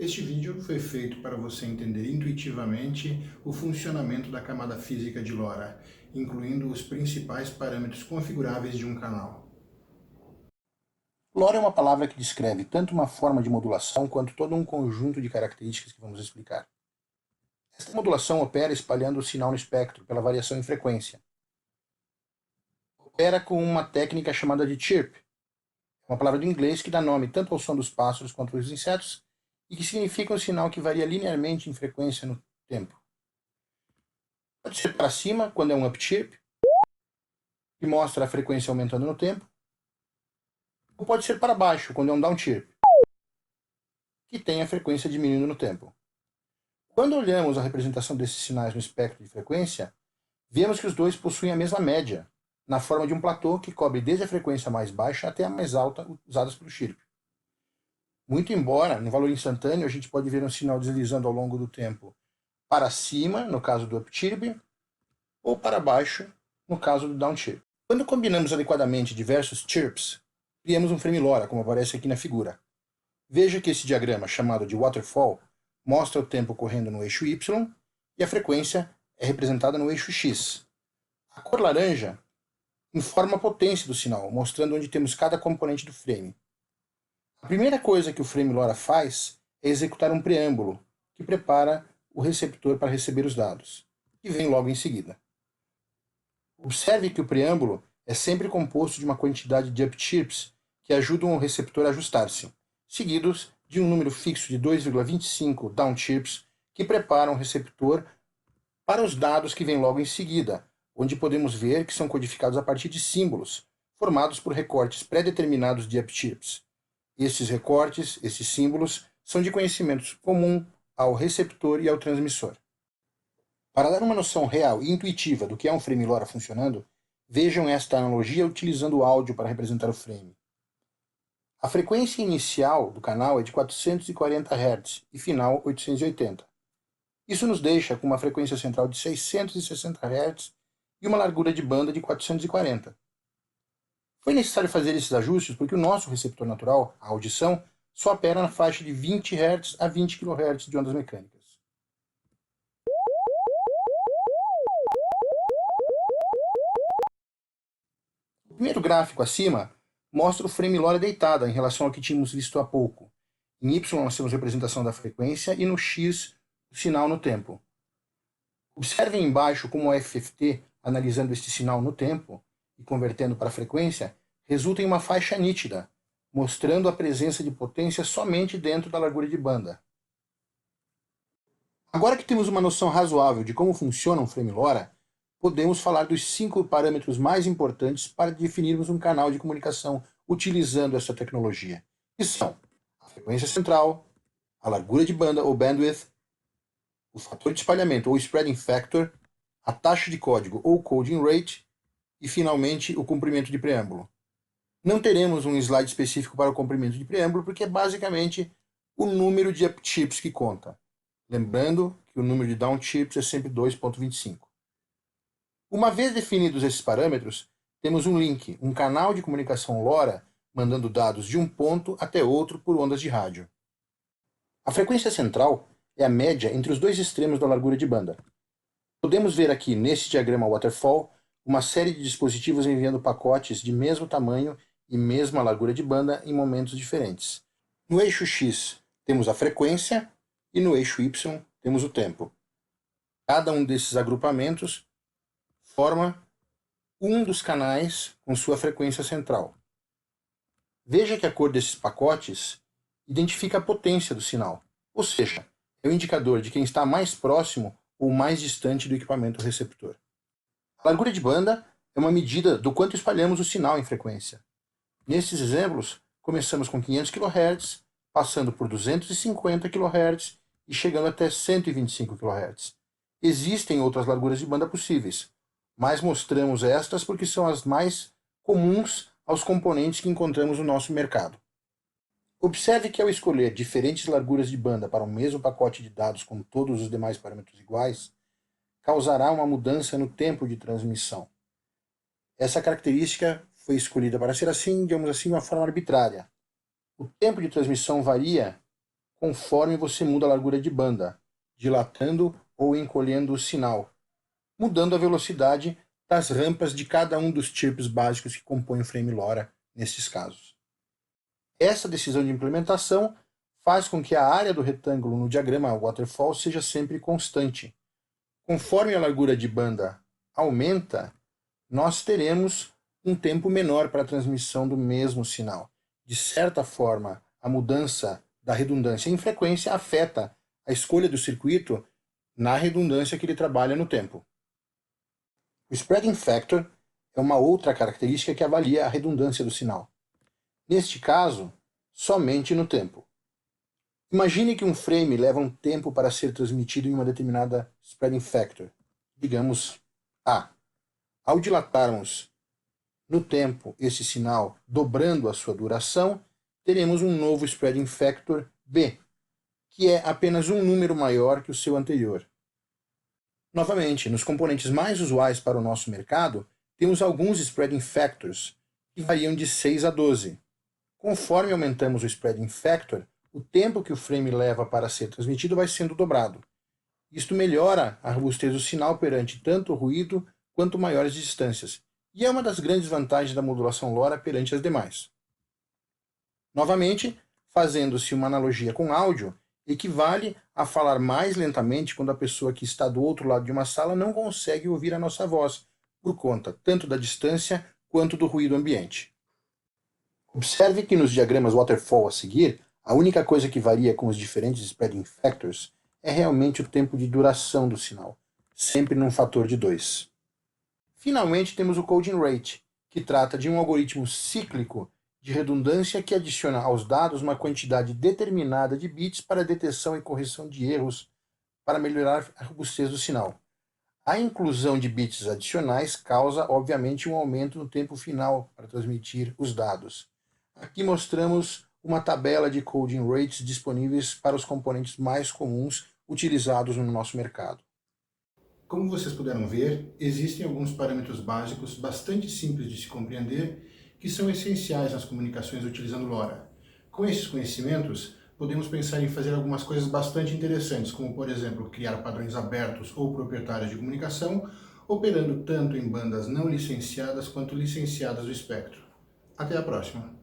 Este vídeo foi feito para você entender intuitivamente o funcionamento da camada física de LoRa, incluindo os principais parâmetros configuráveis de um canal. LoRa é uma palavra que descreve tanto uma forma de modulação quanto todo um conjunto de características que vamos explicar. Esta modulação opera espalhando o sinal no espectro pela variação em frequência. Opera com uma técnica chamada de chirp, uma palavra do inglês que dá nome tanto ao som dos pássaros quanto dos insetos, e que significa um sinal que varia linearmente em frequência no tempo. Pode ser para cima, quando é um upchirp, que mostra a frequência aumentando no tempo, ou pode ser para baixo, quando é um downchirp, que tem a frequência diminuindo no tempo. Quando olhamos a representação desses sinais no espectro de frequência, vemos que os dois possuem a mesma média, na forma de um platô que cobre desde a frequência mais baixa até a mais alta usadas pelo chirp. Muito embora, no valor instantâneo, a gente pode ver um sinal deslizando ao longo do tempo para cima, no caso do upchirp, ou para baixo, no caso do downchirp. Quando combinamos adequadamente diversos chirps, criamos um frame LoRa, como aparece aqui na figura. Veja que esse diagrama, chamado de waterfall, mostra o tempo correndo no eixo Y e a frequência é representada no eixo X. A cor laranja informa a potência do sinal, mostrando onde temos cada componente do frame. A primeira coisa que o frame LoRa faz é executar um preâmbulo, que prepara o receptor para receber os dados, que vem logo em seguida. Observe que o preâmbulo é sempre composto de uma quantidade de upchirps que ajudam o receptor a ajustar-se, seguidos de um número fixo de 2,25 downchirps que preparam o receptor para os dados que vêm logo em seguida, onde podemos ver que são codificados a partir de símbolos, formados por recortes pré-determinados de upchirps. Esses recortes, esses símbolos, são de conhecimento comum ao receptor e ao transmissor. Para dar uma noção real e intuitiva do que é um frame LoRa funcionando, vejam esta analogia utilizando o áudio para representar o frame. A frequência inicial do canal é de 440 Hz e final 880. Isso nos deixa com uma frequência central de 660 Hz e uma largura de banda de 440. Foi necessário fazer esses ajustes porque o nosso receptor natural, a audição, só opera na faixa de 20 Hz a 20 kHz de ondas mecânicas. O primeiro gráfico acima mostra o frame LoRa deitada em relação ao que tínhamos visto há pouco. Em Y nós temos a representação da frequência e no X o sinal no tempo. Observem embaixo como o FFT, analisando este sinal no tempo e convertendo para a frequência, resulta em uma faixa nítida, mostrando a presença de potência somente dentro da largura de banda. Agora que temos uma noção razoável de como funciona um frame LoRa, podemos falar dos 5 parâmetros mais importantes para definirmos um canal de comunicação utilizando essa tecnologia, que são a frequência central, a largura de banda ou bandwidth, o fator de espalhamento ou spreading factor, a taxa de código ou coding rate e, finalmente, o comprimento de preâmbulo. Não teremos um slide específico para o comprimento de preâmbulo porque é basicamente o número de upchirps que conta. Lembrando que o número de downchirps é sempre 2,25. Uma vez definidos esses parâmetros, temos um link, um canal de comunicação LoRa mandando dados de um ponto até outro por ondas de rádio. A frequência central é a média entre os dois extremos da largura de banda. Podemos ver aqui nesse diagrama waterfall uma série de dispositivos enviando pacotes de mesmo tamanho e mesma largura de banda em momentos diferentes. No eixo X temos a frequência e no eixo Y temos o tempo. Cada um desses agrupamentos forma um dos canais com sua frequência central. Veja que a cor desses pacotes identifica a potência do sinal, ou seja, é o indicador de quem está mais próximo ou mais distante do equipamento receptor. A largura de banda é uma medida do quanto espalhamos o sinal em frequência. Nesses exemplos, começamos com 500 kHz, passando por 250 kHz e chegando até 125 kHz. Existem outras larguras de banda possíveis, mas mostramos estas porque são as mais comuns aos componentes que encontramos no nosso mercado. Observe que ao escolher diferentes larguras de banda para o mesmo pacote de dados com todos os demais parâmetros iguais, causará uma mudança no tempo de transmissão. Essa característica foi escolhida para ser assim, digamos assim, de uma forma arbitrária. O tempo de transmissão varia conforme você muda a largura de banda, dilatando ou encolhendo o sinal, mudando a velocidade das rampas de cada um dos chirps básicos que compõem o frame LoRa nestes casos. Essa decisão de implementação faz com que a área do retângulo no diagrama waterfall seja sempre constante. Conforme a largura de banda aumenta, nós teremos um tempo menor para a transmissão do mesmo sinal. De certa forma, a mudança da redundância em frequência afeta a escolha do circuito na redundância que ele trabalha no tempo. O spreading factor é uma outra característica que avalia a redundância do sinal. Neste caso, somente no tempo. Imagine que um frame leva um tempo para ser transmitido em uma determinada spreading factor, digamos A. Ao dilatarmos no tempo esse sinal dobrando a sua duração, teremos um novo spreading factor B, que é apenas um número maior que o seu anterior. Novamente, nos componentes mais usuais para o nosso mercado, temos alguns spreading factors que variam de 6 a 12. Conforme aumentamos o spreading factor, o tempo que o frame leva para ser transmitido vai sendo dobrado. Isto melhora a robustez do sinal perante tanto o ruído quanto maiores distâncias, e é uma das grandes vantagens da modulação LoRa perante as demais. Novamente, fazendo-se uma analogia com áudio, equivale a falar mais lentamente quando a pessoa que está do outro lado de uma sala não consegue ouvir a nossa voz, por conta tanto da distância quanto do ruído ambiente. Observe que nos diagramas waterfall a seguir, a única coisa que varia com os diferentes spreading factors é realmente o tempo de duração do sinal, sempre num fator de 2. Finalmente temos o coding rate, que trata de um algoritmo cíclico de redundância que adiciona aos dados uma quantidade determinada de bits para detecção e correção de erros para melhorar a robustez do sinal. A inclusão de bits adicionais causa, obviamente, um aumento no tempo final para transmitir os dados. Aqui mostramos uma tabela de coding rates disponíveis para os componentes mais comuns utilizados no nosso mercado. Como vocês puderam ver, existem alguns parâmetros básicos bastante simples de se compreender que são essenciais nas comunicações utilizando LoRa. Com esses conhecimentos, podemos pensar em fazer algumas coisas bastante interessantes, como, por exemplo, criar padrões abertos ou proprietários de comunicação, operando tanto em bandas não licenciadas quanto licenciadas do espectro. Até a próxima!